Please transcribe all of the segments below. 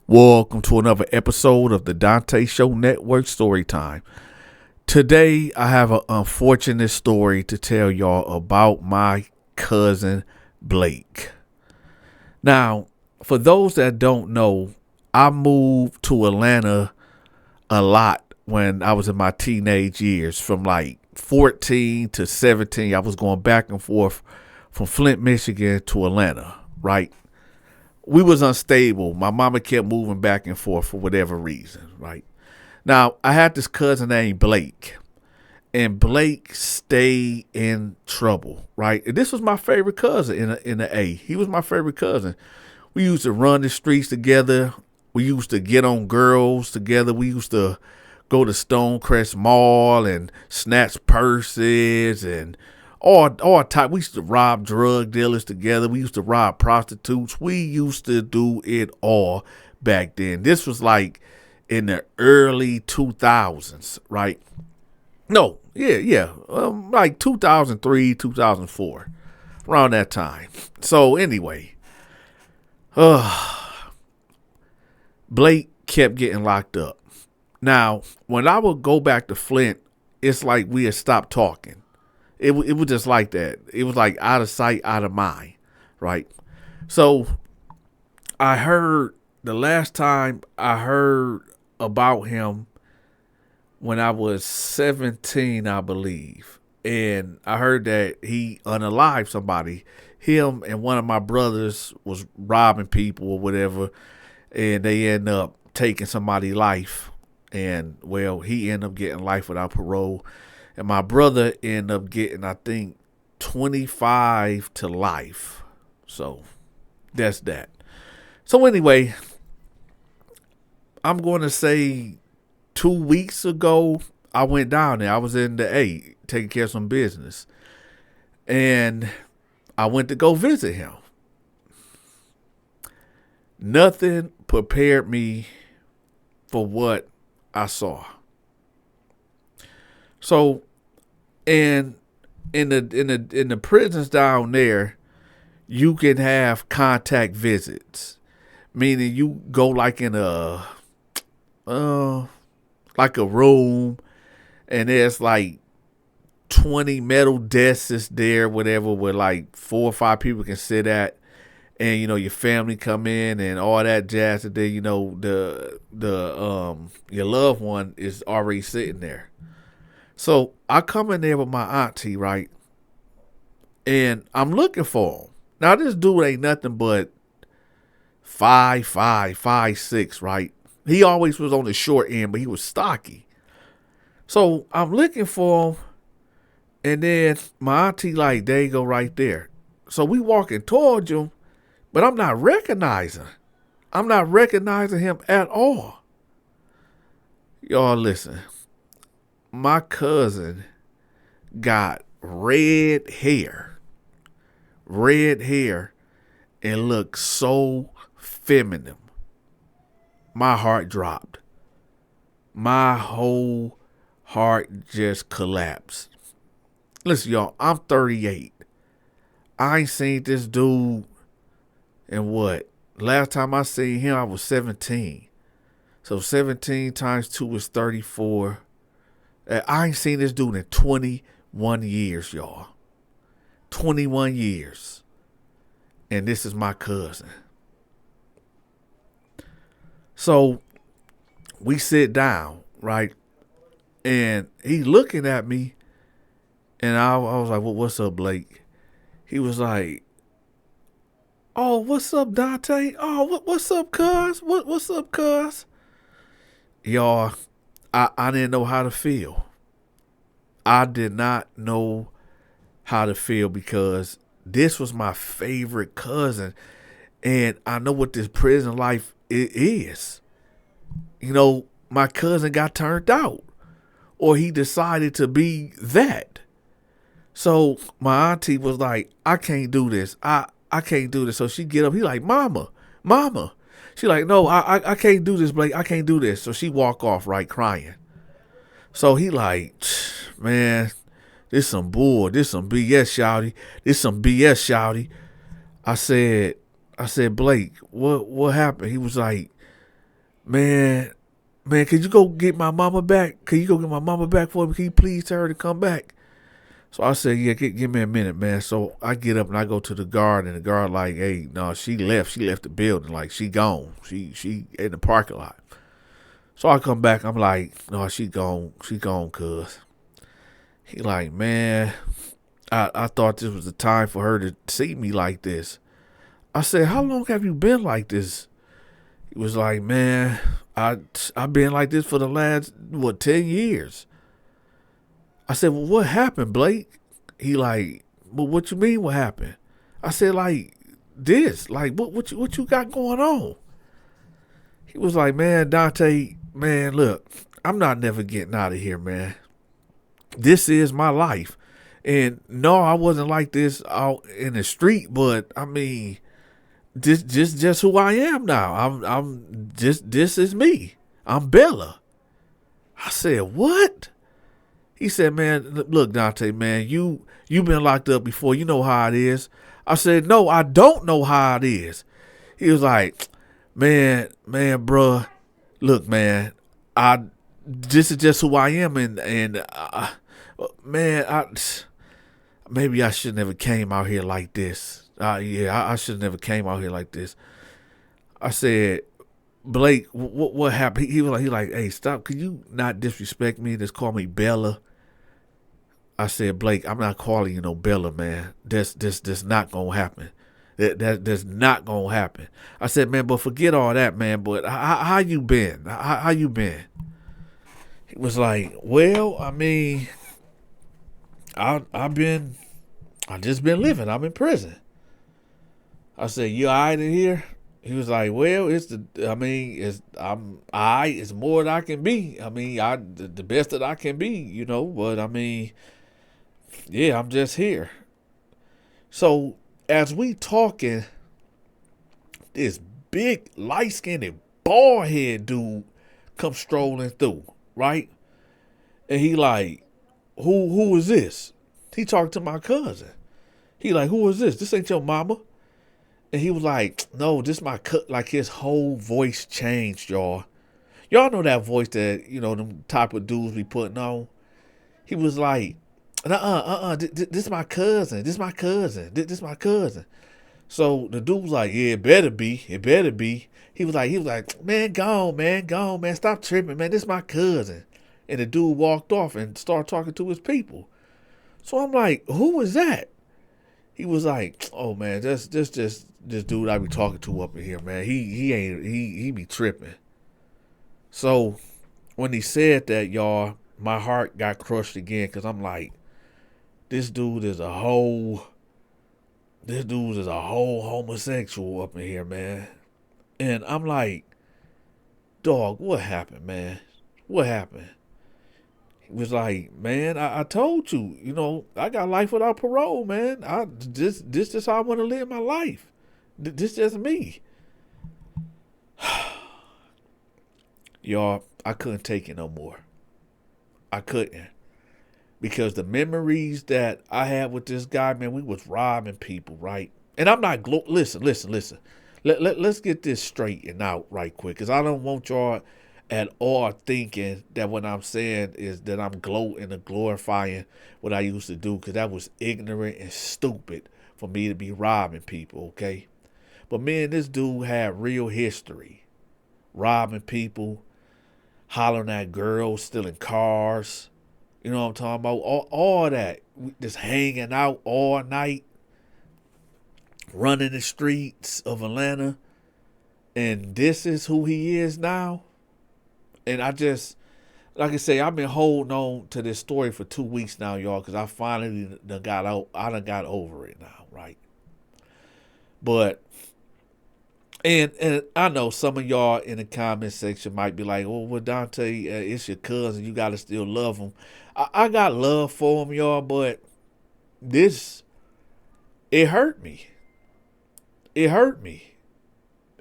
Welcome to another episode of the Donta Show Network Storytime. Today, I have an unfortunate story to tell y'all about my cousin Blake. Now, for those that don't know, I moved to Atlanta a lot when I was in my teenage years. From like 14 to 17, I was going back and forth from Flint, Michigan to Atlanta, right? We was unstable. My mama kept moving back and forth for whatever reason, right? Now, I had this cousin named Blake, and Blake stayed in trouble, right? And this was my favorite cousin in the A. He was my favorite cousin. We used to run the streets together. We used to get on girls together. We used to go to Stonecrest Mall and snatch purses and all type. We used to rob drug dealers together. We used to rob prostitutes. We used to do it all back then. This was like in the early 2000s, right? No, yeah. Like 2003, 2004, around that time. So anyway, Blake kept getting locked up. Now, when I would go back to Flint, it's like we had stopped talking. It was just like that. It was like out of sight, out of mind, right? So I heard the last time I heard about him when I was 17, I believe. And I heard that he unalived somebody. Him and one of my brothers was robbing people or whatever, and they end up taking somebody's life. And, well, he ended up getting life without parole. And my brother ended up getting, I think, 25 to life. So that's that. So anyway, I'm going to say 2 weeks ago, I went down there. I was in the A taking care of some business. And I went to go visit him. Nothing prepared me for what I saw. So, and in the prisons down there, you can have contact visits, meaning you go like in a room, and there's like 20 metal desks there, whatever, where like 4 or 5 people can sit at, and your family come in and all that jazz. And then your loved one is already sitting there. So I come in there with my auntie, right? And I'm looking for him. Now this dude ain't nothing but 5'5", 5'6", right? He always was on the short end, but he was stocky. So I'm looking for him, and then my auntie like, there you go, right there. So we walking towards him, but I'm not recognizing him at all. Y'all listen. My cousin got red hair, and looked so feminine. My heart dropped. My whole heart just collapsed. Listen, y'all, I'm 38. I ain't seen this dude in what? Last time I seen him, I was 17. So 17 times 2 is 34. I ain't seen this dude in 21 years, y'all. 21 years. And this is my cousin. So we sit down, right? And he looking at me. And I was like, well, what's up, Blake? He was like, oh, what's up, Donta? Oh, what's up, cuz? What's up, cuz? Y'all, I didn't know how to feel. I did not know how to feel because this was my favorite cousin. And I know what this prison life is. My cousin got turned out. Or he decided to be that. So my auntie was like, I can't do this. I can't do this. So she get up. He like, mama. She like, no, I can't do this, Blake. I can't do this. So she walk off, right, crying. So he like, man, this some bull. This some BS, shouty. This some BS, shouty. I said, Blake, what happened? He was like, Man, man, could you go get my mama back? Could you go get my mama back for me? Can you please tell her to come back? So I said, yeah, give me a minute, man. So I get up and I go to the guard, and the guard like, hey, no, she left. She left the building. Like, she gone. She in the parking lot. So I come back. I'm like, no, she gone. She gone, cuz. He like, man, I thought this was the time for her to see me like this. I said, how long have you been like this? He was like, man, I've been like this for the last, 10 years. I said, well, what happened, Blake? He like, well, what you mean what happened? I said, like, this. Like, what you got going on? He was like, man, Dante, man, look, I'm not never getting out of here, man. This is my life. And no, I wasn't like this out in the street, but I mean, just who I am now. I'm just, this is me. I'm Bella. I said, what? He said, man, look, Dante, man, you been locked up before. You know how it is. I said, no, I don't know how it is. He was like, man, bruh, look, man, this is just who I am. And man, maybe I should never came out here like this. I should never came out here like this. I said, Blake, what happened? He was like, hey, stop. Could you not disrespect me? Just call me Bella. I said, Blake, I'm not calling you no Bella, man. That's not gonna happen. That's not gonna happen. I said, man, but forget all that, man. But how you been? How you been? He was like, well, I mean, I just been living. I'm in prison. I said, you all right in here? He was like, well, it's more than I can be. I mean, the best that I can be, you know, but I mean, yeah, I'm just here. So as we talking, this big light-skinned bald head dude comes strolling through, right? And he like, who is this? He talked to my cousin. He like, who is this? This ain't your mama. And he was like, no, this my like his whole voice changed, y'all. Y'all know that voice that, you know, them type of dudes be putting on. He was like, this my cousin. This my cousin. This my cousin. So the dude was like, yeah, it better be. It better be. He was like, man, go on, man. Stop tripping, man. This my cousin. And the dude walked off and started talking to his people. So I'm like, who was that? He was like, oh man, this dude I be talking to up in here, man. He be tripping. So when he said that, y'all, my heart got crushed again, because I'm like, this dude is a whole homosexual up in here, man. And I'm like, dog, what happened, man? What happened? He was like, man, I told you, you know, I got life without parole, man. This is how I want to live my life. This just me. Y'all, I couldn't take it no more. I couldn't. Because the memories that I had with this guy, man, we was robbing people, right? And I'm not, listen. Let's get this straightened out right quick, because I don't want y'all at all thinking that what I'm saying is that I'm gloating or glorifying what I used to do, because that was ignorant and stupid for me to be robbing people, okay? But man, this dude had real history. Robbing people, hollering at girls, stealing cars. You know what I'm talking about? All that. Just hanging out all night, running the streets of Atlanta. And this is who he is now. And I just, like I say, I've been holding on to this story for 2 weeks now, y'all, because I finally got over it now, right? But, and I know some of y'all in the comment section might be like, oh, well, Dante, it's your cousin. You got to still love him. I got love for him, y'all, but it hurt me. It hurt me.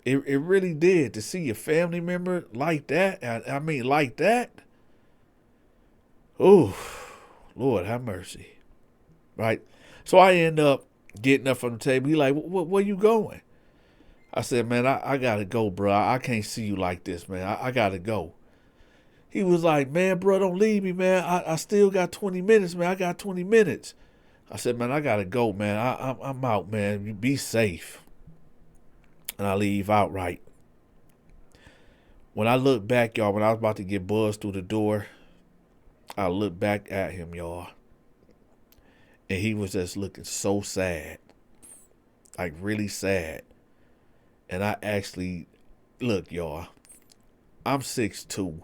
It really did, to see a family member like that. I mean, like that. Oh, Lord have mercy. Right? So I end up getting up from the table. He like, where you going? I said, man, I gotta go, bro. I can't see you like this, man. I gotta go. He was like, man, bro, don't leave me, man. I still got 20 minutes, man. I got 20 minutes. I said, man, I gotta go, man. I'm out, man. You be safe. And I leave outright. When I look back, y'all, when I was about to get buzzed through the door, I looked back at him, y'all. And he was just looking so sad. Like really sad. And I actually, look, y'all, I'm 6'2".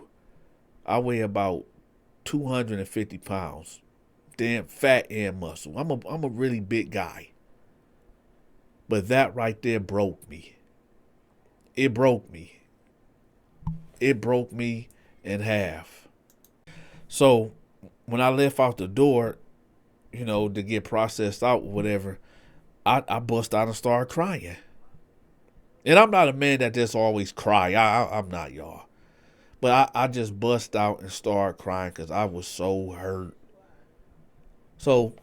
I weigh about 250 pounds. Damn fat and muscle. I'm a really big guy. But that right there broke me. It broke me. It broke me in half. So when I left out the door, you know, to get processed out or whatever, I bust out and started crying. And I'm not a man that just always cry. I'm not, y'all. But I just bust out and started crying because I was so hurt. So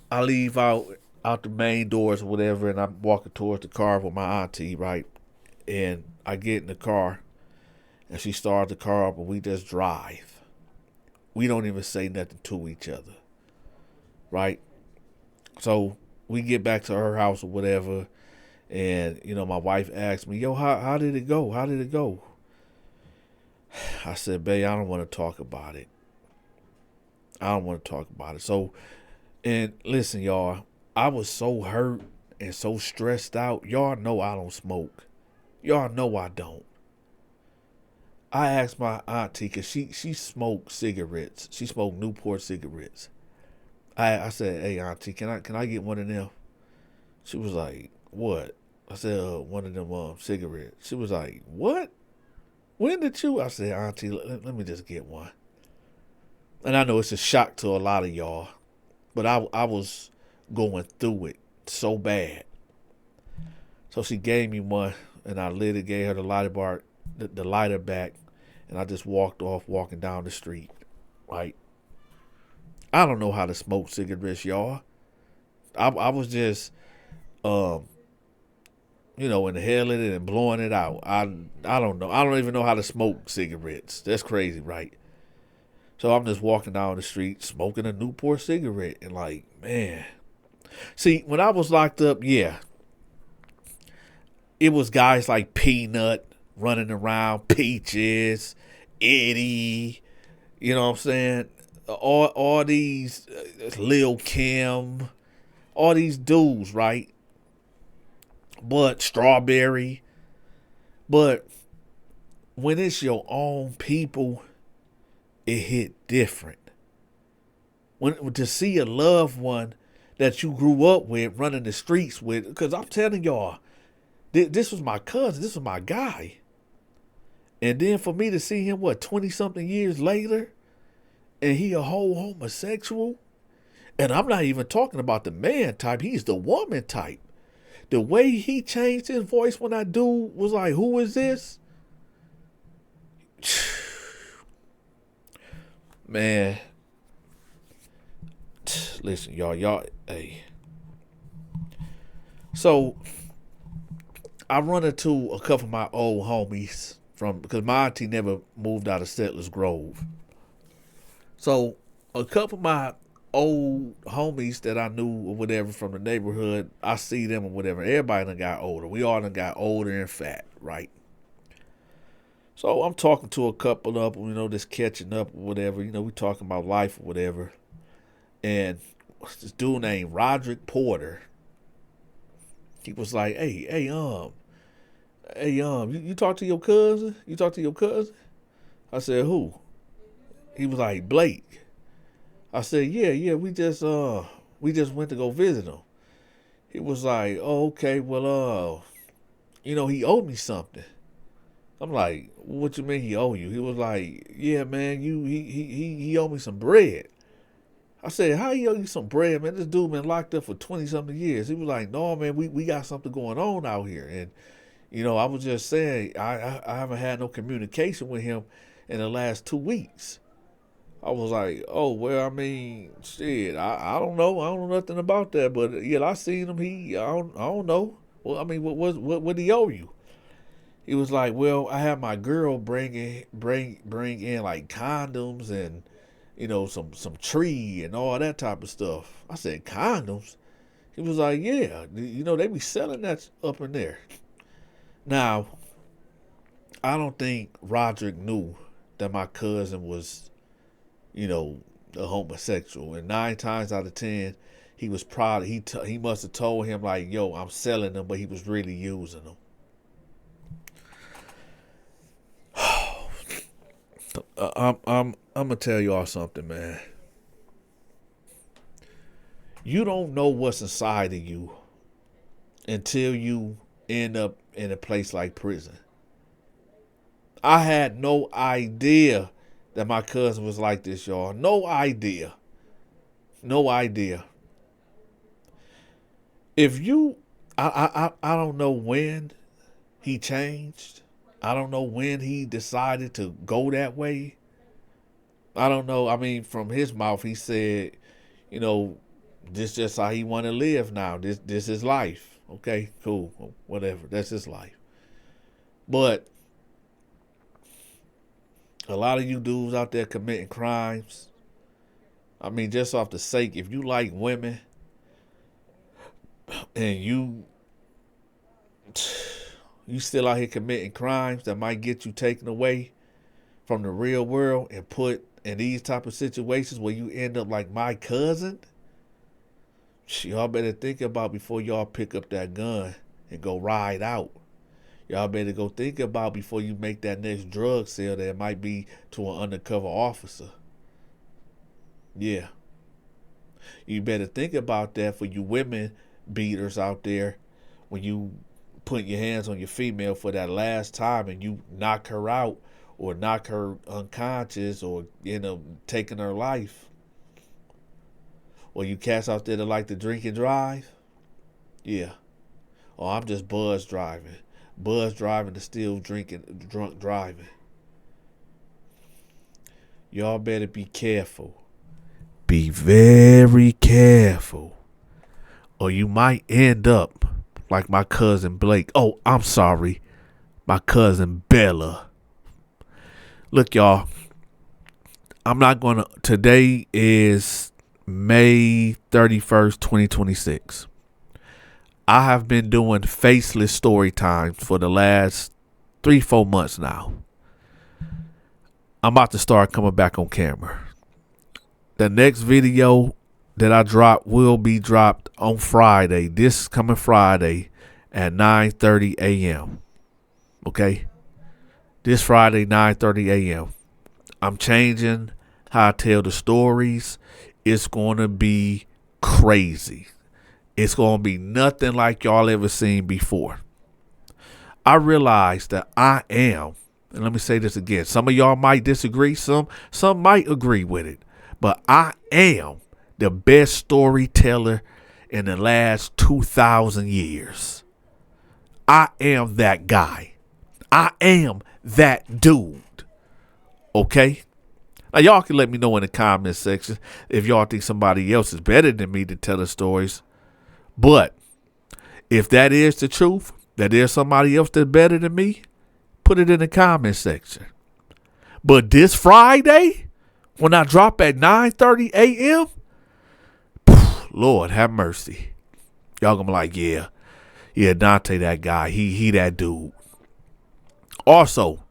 I leave out the main doors or whatever, and I'm walking towards the car with my auntie, right? And I get in the car, and she starts the car up, and we just drive. We don't even say nothing to each other, right? So we get back to her house or whatever, and, you know, my wife asked me, yo, how did it go? How did it go? I said, babe, I don't want to talk about it. I don't want to talk about it. So, and listen, y'all, I was so hurt and so stressed out. Y'all know I don't smoke. Y'all know I don't. I asked my auntie, because she smoked cigarettes. She smoked Newport cigarettes. I said, hey, auntie, can I get one of them? She was like, what? I said, one of them cigarettes. She was like, what? When did you? I said, auntie, let me just get one. And I know it's a shock to a lot of y'all, but I was going through it so bad. So she gave me one, and I lit it, gave her the lighter back, and I just walked off, walking down the street. Right? I don't know how to smoke cigarettes, y'all. I was just, you know, inhaling it and blowing it out. I don't know. I don't even know how to smoke cigarettes. That's crazy, right? So I'm just walking down the street, smoking a Newport cigarette, and like, man. See, when I was locked up, yeah, it was guys like Peanut running around, Peaches, Eddie, you know what I'm saying? All these, Lil Kim, all these dudes, right? But Strawberry. But when it's your own people, it hit different. When to see a loved one that you grew up with running the streets with, because I'm telling y'all, this was my cousin, this was my guy. And then for me to see him, 20-something years later, and he a whole homosexual, and I'm not even talking about the man type, he's the woman type. The way he changed his voice when that dude was like, who is this? Man. Listen, y'all, hey. So, I run into a couple of my old homies because my auntie never moved out of Settlers Grove. So, a couple of my old homies that I knew or whatever from the neighborhood, I see them or whatever. Everybody done got older. We all done got older and fat, right? So I'm talking to a couple of them, you know, just catching up or whatever. You know, we talking about life or whatever. And this dude named Roderick Porter, he was like, hey, you talk to your cousin? You talk to your cousin? I said, who? He was like, Blake. I said, yeah, we just went to go visit him. He was like, oh, okay, well, you know, he owed me something. I'm like, what you mean he owe you? He was like, yeah, man, he owed me some bread. I said, how he owe you some bread, man? This dude been locked up for 20-something years. He was like, no, man, we got something going on out here. And, you know, I was just saying, I haven't had no communication with him in the last 2 weeks. I was like, oh, well, I mean, shit, I don't know. I don't know nothing about that. But, yeah, I seen him. I don't know. Well, I mean, what do he owe you? He was like, well, I had my girl bring in like condoms and some tree and all that type of stuff. I said, condoms? He was like, yeah, they be selling that up in there. Now, I don't think Roderick knew that my cousin was, a homosexual. And 9 times out of 10, he was proud. He must have told him like, yo, I'm selling them, but he was really using them. I'm gonna tell y'all something, man. You don't know what's inside of you until you end up in a place like prison. I had no idea that my cousin was like this, y'all. No idea. No idea. If you, I don't know when he changed. I don't know when he decided to go that way. I don't know. I mean, from his mouth, he said, this just how he want to live now. This is life. Okay, cool, whatever. That's his life. But a lot of you dudes out there committing crimes. I mean, just off the sake, if you like women and you still out here committing crimes that might get you taken away from the real world and put in these type of situations where you end up like my cousin, y'all better think about before y'all pick up that gun and go ride out. Y'all better go think about before you make that next drug sale that might be to an undercover officer. Yeah. You better think about that for you women beaters out there when you put your hands on your female for that last time and you knock her out or knock her unconscious or, taking her life. Or you cats out there that like to drink and drive. Yeah. Oh, I'm just buzz driving. Buzz driving is still drunk driving. Y'all better be careful. Be very careful. Or you might end up like my cousin Blake. Oh, I'm sorry. My cousin Bella. Look, y'all. Today is May 31st, 2026. I have been doing faceless story times for the last 3-4 months now. I'm about to start coming back on camera. The next video that I drop will be dropped on Friday, this coming Friday at 9:30 a.m. Okay? This Friday, 9:30 a.m. I'm changing how I tell the stories. It's going to be crazy. It's going to be nothing like y'all ever seen before. I realize that I am, and let me say this again, some of y'all might disagree, some might agree with it, but I am the best storyteller in the last 2,000 years. I am that guy. I am that dude. Okay? Now, y'all can let me know in the comment section if y'all think somebody else is better than me to tell the stories. But if that is the truth, that there's somebody else that's better than me, put it in the comment section. But this Friday, when I drop at 9:30 a.m., Lord have mercy. Y'all gonna be like, yeah, Donta that guy. He that dude. Also,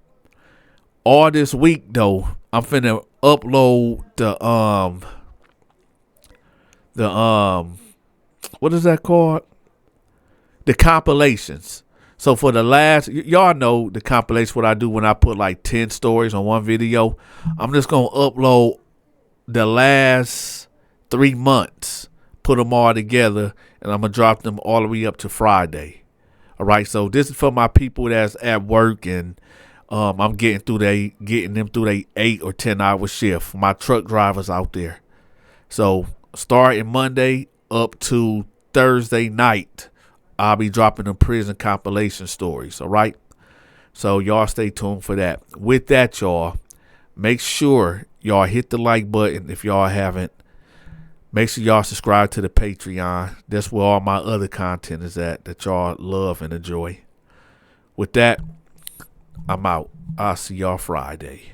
all this week though, I'm finna upload the what is that called? The compilations. So for the last, y'all know the compilation, what I do when I put like 10 stories on one video. I'm just going to upload the last 3 months, put them all together, and I'm going to drop them all the way up to Friday. All right. So this is for my people that's at work and I'm getting them through their 8 or 10 hour shift. For my truck drivers out there. So starting Monday up to Thursday night, I'll be dropping them prison compilation stories. All right. So y'all stay tuned for that. With that, y'all, make sure y'all hit the like button if y'all haven't. Make sure y'all subscribe to the Patreon. That's where all my other content is at that y'all love and enjoy. With that, I'm out. I'll see y'all Friday.